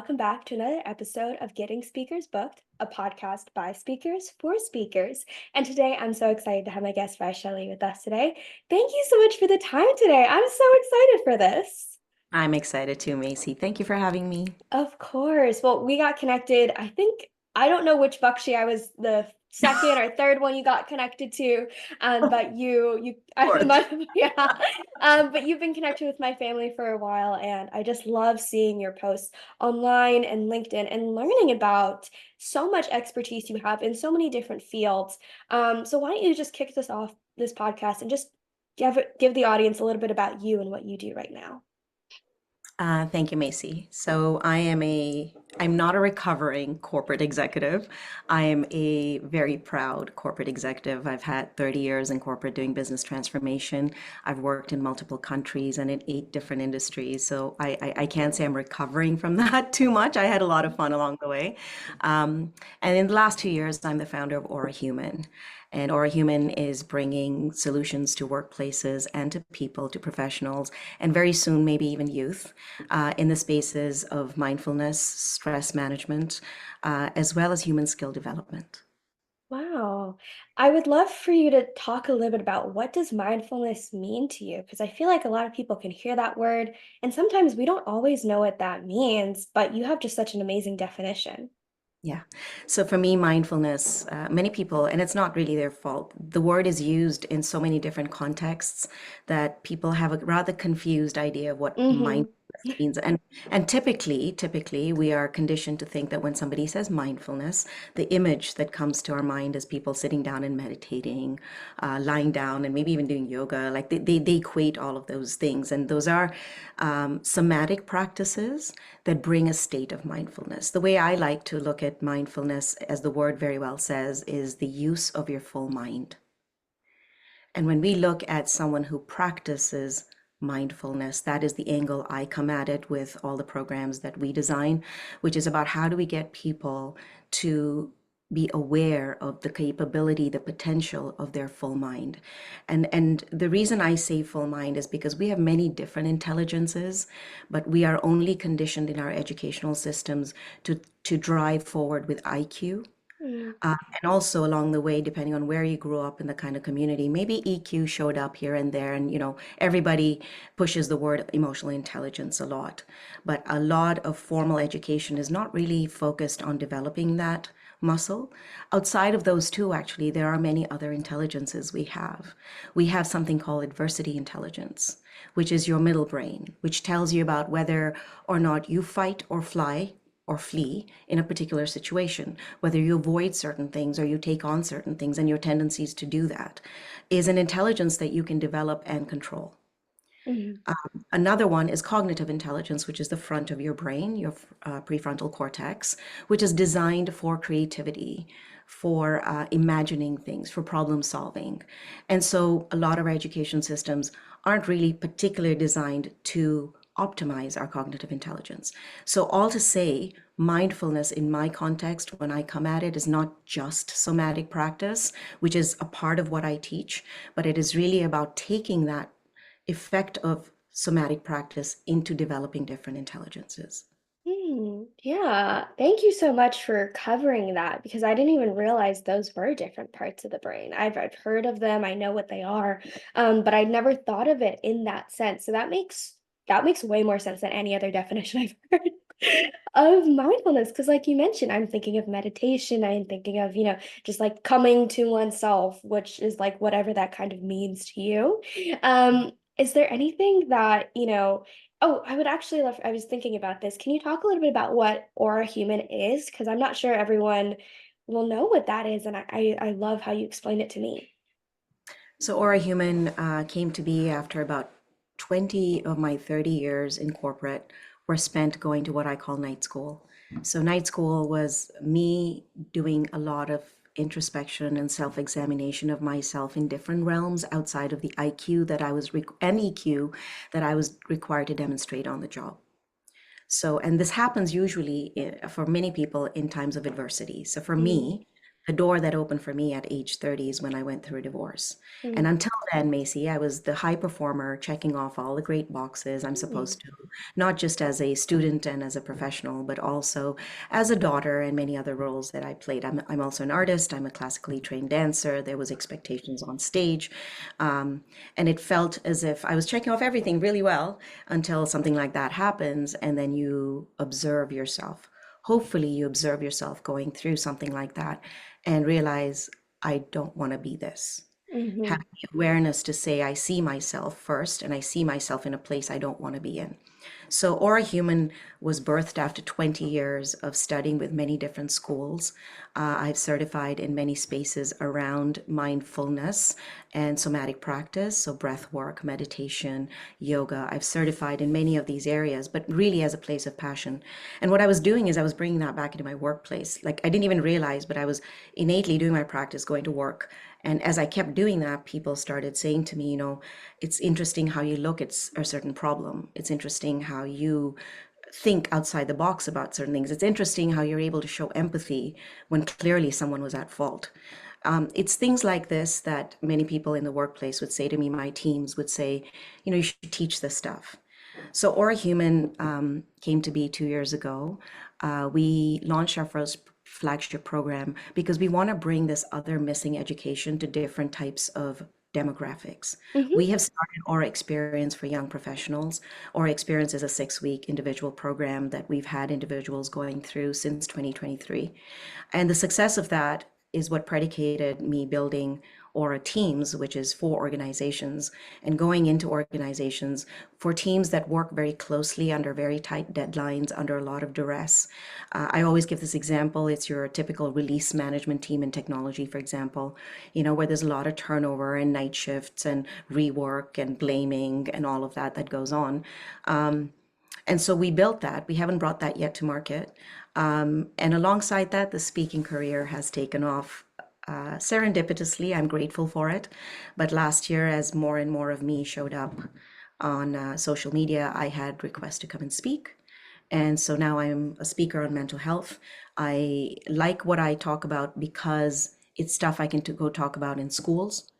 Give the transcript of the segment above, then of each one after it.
welcome back to another episode of Getting Speakers Booked, a podcast by speakers for speakers. And today I'm so excited to have my guest Vaishali with us today. Thank you so much for the time today. I'm so excited for this. I'm excited too, Macy. Thank you for having me. Of course. Well, we got connected. I don't know which Bakshi I was the second or third one you got connected to. But Fourth. yeah. But you've been connected with my family for a while, and I just love seeing your posts online and LinkedIn and learning about so much expertise you have in so many different fields. So why don't you just kick this off, this podcast, and just give the audience a little bit about you and what you do right now. Thank you, Macy. I'm not a recovering corporate executive. I am a very proud corporate executive. I've had 30 years in corporate doing business transformation. I've worked in multiple countries and in 8 different industries. So I can't say I'm recovering from that too much. I had a lot of fun along the way. And in the last 2 years, I'm the founder of ORA Human. And ORA Human is bringing solutions to workplaces and to people, to professionals, and very soon, maybe even youth, in the spaces of mindfulness, stress management, as well as human skill development. Wow. I would love for you to talk a little bit about what does mindfulness mean to you? Because I feel like a lot of people can hear that word, and sometimes we don't always know what that means, but you have just such an amazing definition. Yeah. So for me, mindfulness, many people, and it's not really their fault, the word is used in so many different contexts that people have a rather confused idea of what Mm-hmm. mindfulness means. And typically, we are conditioned to think that when somebody says mindfulness, the image that comes to our mind is people sitting down and meditating, lying down, and maybe even doing yoga. Like they equate all of those things. And those are somatic practices that bring a state of mindfulness. The way I like to look at mindfulness, as the word very well says, is the use of your full mind. And when we look at someone who practices mindfulness, that is the angle I come at it with all the programs that we design, which is about how do we get people to be aware of the capability, the potential of their full mind. And the reason I say full mind is because we have many different intelligences, but we are only conditioned in our educational systems to drive forward with IQ. Mm, And also along the way, depending on where you grew up in the kind of community, maybe EQ showed up here and there. And, everybody pushes the word emotional intelligence a lot. But a lot of formal education is not really focused on developing that muscle. Outside of those two, actually, there are many other intelligences we have. We have something called adversity intelligence, which is your middle brain, which tells you about whether or not you fight or fly or flee in a particular situation, whether you avoid certain things or you take on certain things, and your tendencies to do that is an intelligence that you can develop and control. mm, Another one is cognitive intelligence, which is the front of your brain, your prefrontal cortex, which is designed for creativity, for imagining things, for problem solving. And so a lot of our education systems aren't really particularly designed to optimize our cognitive intelligence. So all to say, mindfulness in my context, when I come at it, is not just somatic practice, which is a part of what I teach, but it is really about taking that effect of somatic practice into developing different intelligences. yeah. Thank you so much for covering that because I didn't even realize those were different parts of the brain. I've heard of them, I know what they are, but I never thought of it in that sense. So that makes way more sense than any other definition I've heard of mindfulness. Because, like you mentioned, I'm thinking of meditation. I'm thinking of, just like coming to oneself, which is like whatever that kind of means to you. Is there anything that, oh, I would actually love, I was thinking about this. Can you talk a little bit about what Aura Human is? Because I'm not sure everyone will know what that is. And I love how you explained it to me. So ORA Human came to be after about 20 of my 30 years in corporate were spent going to what I call night school. So night school was me doing a lot of introspection and self-examination of myself in different realms outside of the IQ that I was and EQ that I was required to demonstrate on the job. So, and this happens usually for many people in times of adversity. So for Mm, me, the door that opened for me at age 30 is when I went through a divorce. And mm, until then, Macy. I was the high performer, checking off all the great boxes I'm Mm. supposed to, not just as a student and as a professional, but also as a daughter and many other roles that I played. I'm also an artist. I'm a classically trained dancer. There was expectations on stage, um, and it felt as if I was checking off everything really well until something like that happens, and then you observe yourself. Hopefully, you observe yourself going through something like that and realize, I don't want to be this. Mhm. Having the awareness to say, I see myself first, and I see myself in a place I don't want to be in. So, ORA Human was birthed after 20 years of studying with many different schools. I've certified in many spaces around mindfulness and somatic practice, so breath work, meditation, yoga. I've certified in many of these areas, but really as a place of passion. And what I was doing is I was bringing that back into my workplace. Like I didn't even realize, but I was innately doing my practice, going to work. And as I kept doing that, people started saying to me, it's interesting how you look at a certain problem. It's interesting how you think outside the box about certain things. It's interesting how you're able to show empathy when clearly someone was at fault. It's things like this that many people in the workplace would say to me, my teams would say, you should teach this stuff. So Aura Human came to be 2 years ago. We launched our first flagship program because we want to bring this other missing education to different types of demographics. Mhm. We have started Aura Experience for young professionals. Aura Experience is a 6-week individual program that we've had individuals going through since 2023. And the success of that is what predicated me building Aura Teams, which is for organizations, and going into organizations for teams that work very closely under very tight deadlines, under a lot of duress. I always give this example. It's your typical release management team in technology, for example, where there's a lot of turnover and night shifts and rework and blaming and all of that that goes on. And so we built that. We haven't brought that yet to market. And alongside that, the speaking career has taken off serendipitously. I'm grateful for it. But last year, as more and more of me showed up on social media, I had requests to come and speak. And so now I'm a speaker on mental health. I like what I talk about because it's stuff I can go talk about in schools,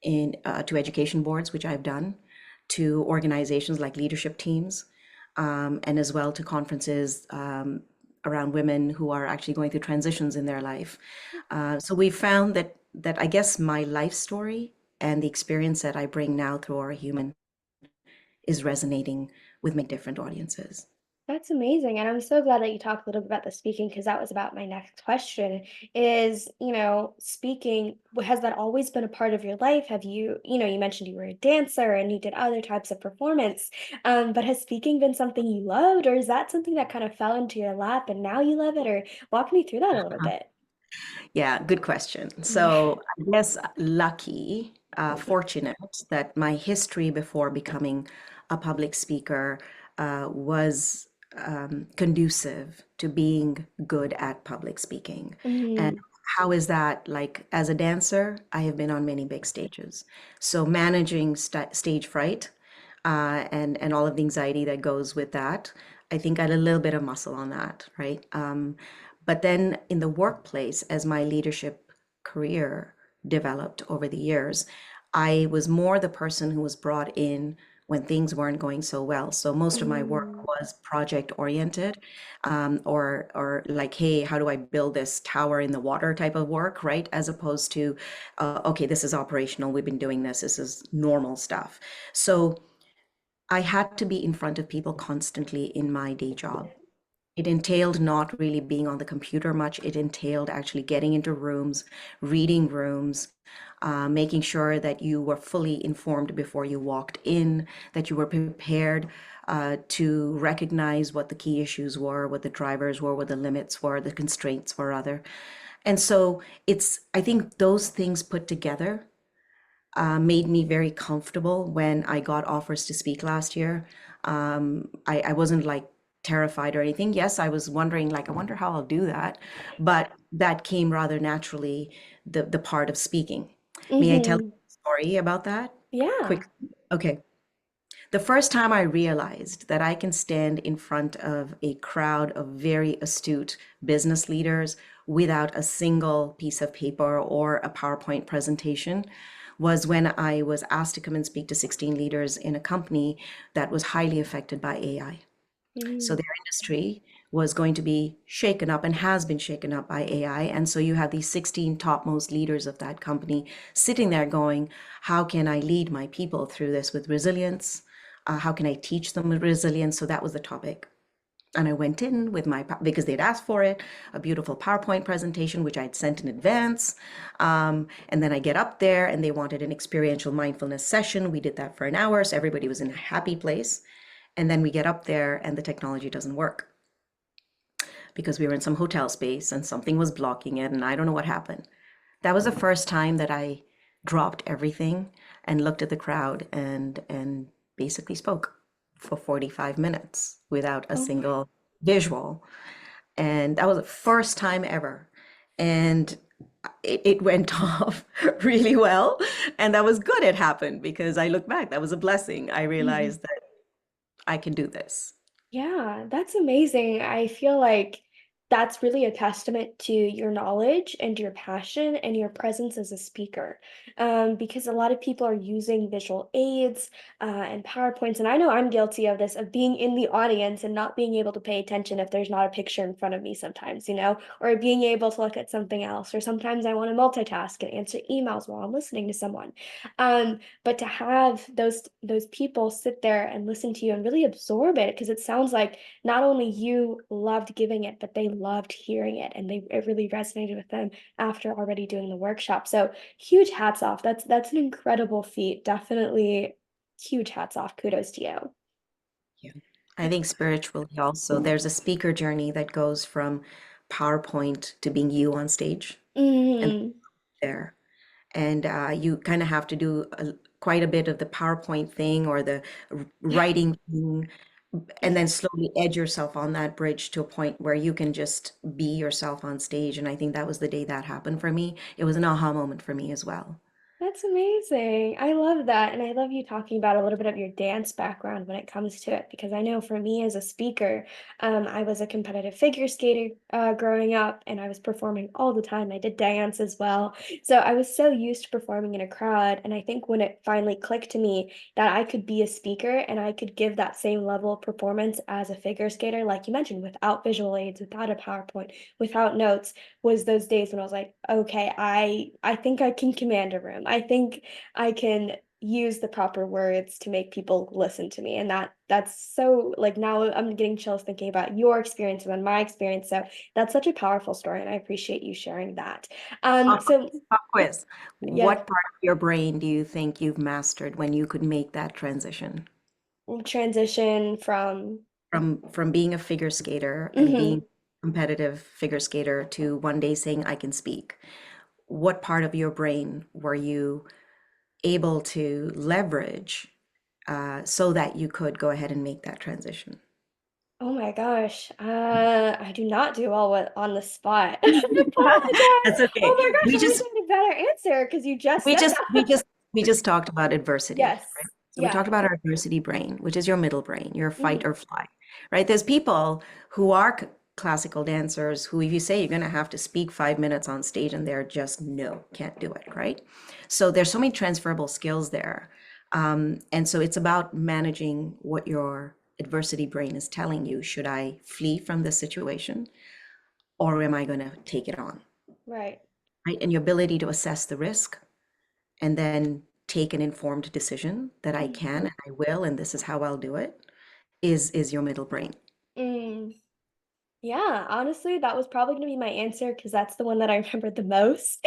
in to education boards, which I've done, to organizations like leadership teams, and as well to conferences around women who are actually going through transitions in their life. So we found that I guess my life story and the experience that I bring now through Our Human is resonating with many different audiences. That's amazing, and I'm so glad that you talked a little bit about the speaking because that was about my next question is, speaking, has that always been a part of your life? Have you mentioned you were a dancer and you did other types of performance, but has speaking been something you loved, or is that something that kind of fell into your lap and now you love it? Or walk me through that a little bit. Yeah, good question. Yeah. So I guess lucky, fortunate that my history before becoming a public speaker was conducive to being good at public speaking. And Mhm. how is that? Like as a dancer, I have been on many big stages. So managing stage fright and all of the anxiety that goes with that. I think I had a little bit of muscle on that, right? But then in the workplace, as my leadership career developed over the years, I was more the person who was brought in when things weren't going so well. So most of my work Mm. was project oriented, or like, hey, how do I build this tower in the water type of work, right? As opposed to, okay, this is operational. We've been doing this. This is normal stuff. So I had to be in front of people constantly in my day job. It entailed not really being on the computer much. It entailed actually getting into rooms, reading rooms, making sure that you were fully informed before you walked in, that you were prepared to recognize what the key issues were, what the drivers were, what the limits were, the constraints were other. And so I think those things put together made me very comfortable when I got offers to speak last year. I wasn't like terrified or anything. Yes, I was wondering, like, I wonder how I'll do that. But that came rather naturally, the part of speaking. May I tell Mhm. you a story about that? Quick. Yeah. Okay. The first time I realized that I can stand in front of a crowd of very astute business leaders without a single piece of paper or a PowerPoint presentation was when I was asked to come and speak to 16 leaders in a company that was highly affected by AI. So Mm. their industry was going to be shaken up and has been shaken up by AI. And so you have these 16 topmost leaders of that company sitting there going, how can I lead my people through this with resilience? How can I teach them resilience? So that was the topic. And I went in with because they'd asked for it, a beautiful PowerPoint presentation, which I'd sent in advance. And then I get up there and they wanted an experiential mindfulness session. We did that for an hour. So everybody was in a happy place. And then we get up there and the technology doesn't work because we were in some hotel space and something was blocking it. And I don't know what happened. That was the first time that I dropped everything and looked at the crowd and basically spoke for 45 minutes without a Oh my, single visual. And that was the first time ever. And it went off really well. And that was good it happened because I look back, that was a blessing. I mhm. realized that I can do this. Yeah, that's amazing. I feel like that's really a testament to your knowledge and your passion and your presence as a speaker. Because a lot of people are using visual aids and PowerPoints, and I know I'm guilty of this, of being in the audience and not being able to pay attention if there's not a picture in front of me sometimes, or being able to look at something else, or sometimes I want to multitask and answer emails while I'm listening to someone. But to have those people sit there and listen to you and really absorb it, because it sounds like not only you loved giving it, but they loved hearing it, and it really resonated with them after already doing the workshop. So huge hats off. That's an incredible feat. Definitely huge hats off. Kudos to you. Yeah. I think spiritually also, there's a speaker journey that goes from PowerPoint to being you on stage and Mm, there. And you kind of have to do quite a bit of the PowerPoint thing or the yeah. writing thing, and then slowly edge yourself on that bridge to a point where you can just be yourself on stage. And I think that was the day that happened for me. It was an aha moment for me as well. That's amazing. I love that. And I love you talking about a little bit of your dance background when it comes to it, because I know for me as a speaker, I was a competitive figure skater growing up, and I was performing all the time. I did dance as well. So I was so used to performing in a crowd. And I think when it finally clicked to me that I could be a speaker and I could give that same level of performance as a figure skater, like you mentioned, without visual aids, without a PowerPoint, without notes, was those days when I was like, okay, I think I can command a room. I think I can use the proper words to make people listen to me. And that's so, like, now I'm getting chills thinking about your experience and then my experience. So that's such a powerful story, and I appreciate you sharing that. Pop So quiz, pop quiz. yeah, What part of your brain do you think you've mastered when you could make that transition transition from from being a figure skater and being mhm. a competitive figure skater to one day saying I can speak? What part of your brain were you able to leverage so that you could go ahead and make that transition? Oh my gosh. I do not do well with on the spot. I apologize. That's Oh okay. my gosh, I wish I had a better answer because you just We said just we that. just we just talked about adversity, right? Yes. So we talked Yeah. about our adversity brain, which is your middle brain, your fight Mhm. or fly, right? There's people who are classical dancers who, if you say you're going to have to speak 5 minutes on stage, and they're just no, can't do it, right? So there's so many transferable skills there, and so it's about managing what your adversity brain is telling you. Should I flee from this situation, or am I going to take it on, Right. right? And your ability to assess the risk and then take an informed decision that I Mm. can and I will, and this is how I'll do it, is your middle brain. Mm. Yeah, honestly, that was probably gonna be my answer because that's the one that I remembered the most.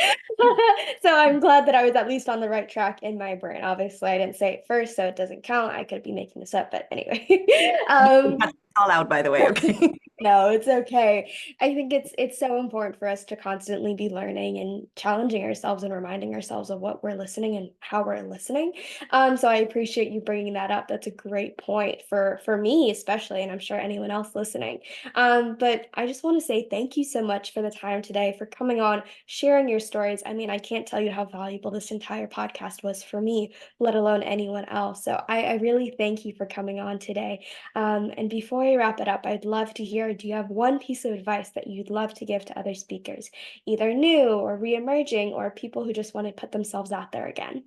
So I'm glad that I was at least on the right track in my brain. Obviously, I didn't say it first, so it doesn't count. I could be making this up, but anyway. You can cut this all out, by the way, okay? No, it's okay. I think it's so important for us to constantly be learning and challenging ourselves and reminding ourselves of what we're listening and how we're listening. So I appreciate you bringing that up. That's a great point for me especially, and I'm sure anyone else listening. But I just want to say thank you so much for the time today, for coming on, sharing your stories. I mean, I can't tell you how valuable this entire podcast was for me, let alone anyone else. So I really thank you for coming on today. And before we wrap it up, I'd love to hear, do you have one piece of advice that you'd love to give to other speakers, either new or re-emerging or people who just want to put themselves out there again?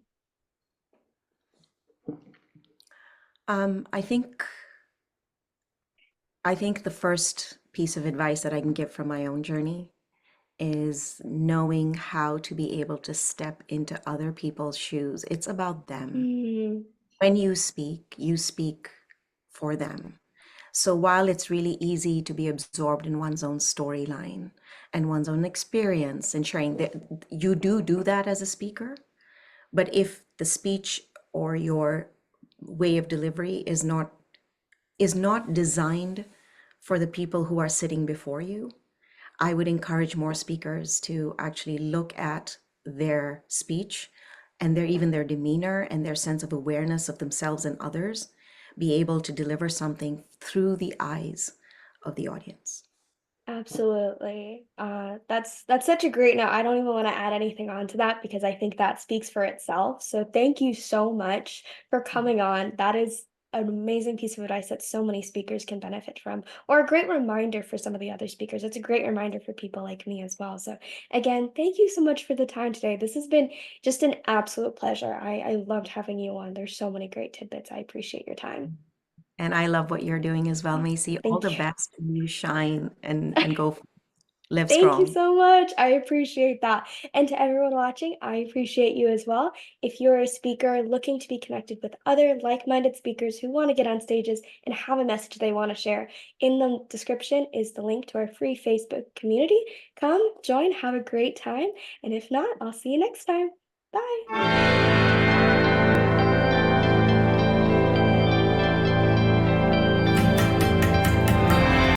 Um, I think I think the first piece of advice that I can give from my own journey is knowing how to be able to step into other people's shoes. It's about them. Mm, When you speak for them. So while it's really easy to be absorbed in one's own storyline and one's own experience and sharing that you do that as a speaker, but if the speech or your way of delivery is not designed for the people who are sitting before you, I would encourage more speakers to actually look at their speech and their demeanor and their sense of awareness of themselves and others, be able to deliver something through the eyes of the audience. absolutely. That's such a great note. I don't even want to add anything onto that because I think that speaks for itself. So thank you so much for coming on. That is an amazing piece of advice that so many speakers can benefit from, or a great reminder for some of the other speakers. It's a great reminder for people like me as well. So again, thank you so much for the time today. This has been just an absolute pleasure. I loved having you on. There's so many great tidbits. I appreciate your time. And I love what you're doing as well, Macy. All the Thank you. best. You shine and go live Thank you strong. so much. I appreciate that. And to everyone watching, I appreciate you as well. If you're a speaker looking to be connected with other like-minded speakers who want to get on stages and have a message they want to share, in the description is the link to our free Facebook community. Come, join, have a great time. And if not, I'll see you next time. Bye.